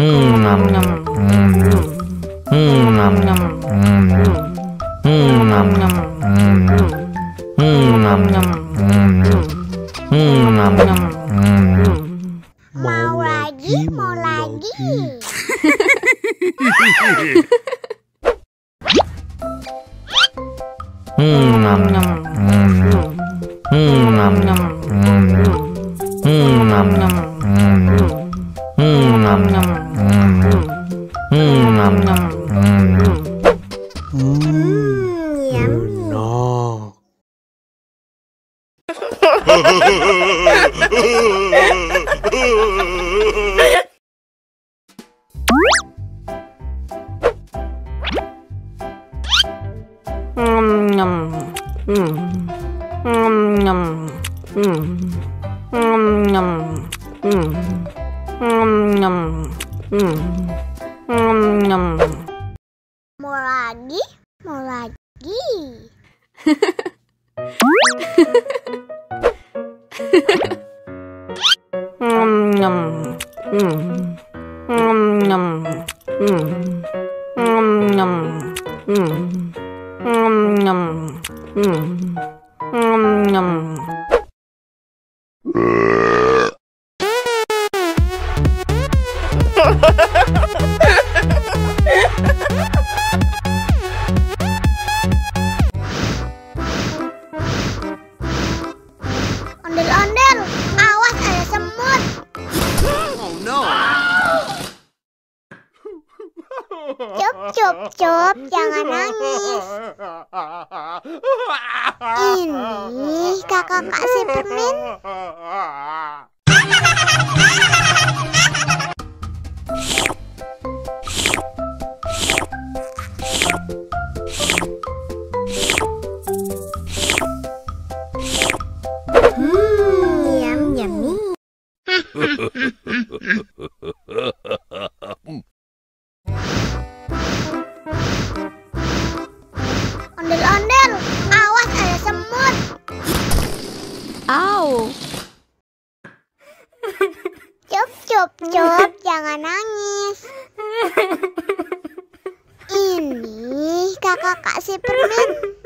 Mau lagi, mau lagi. Mau lagi, mau lagi. Ondel ondel, awas ada semut. Oh no. Cup cup cup, jangan nangis. Ini kakak kasih permen. Yummy. Ondel ondel, awas ada semut. Au. Cup cup cup, jangan nangis. Ini kakak kasih permen.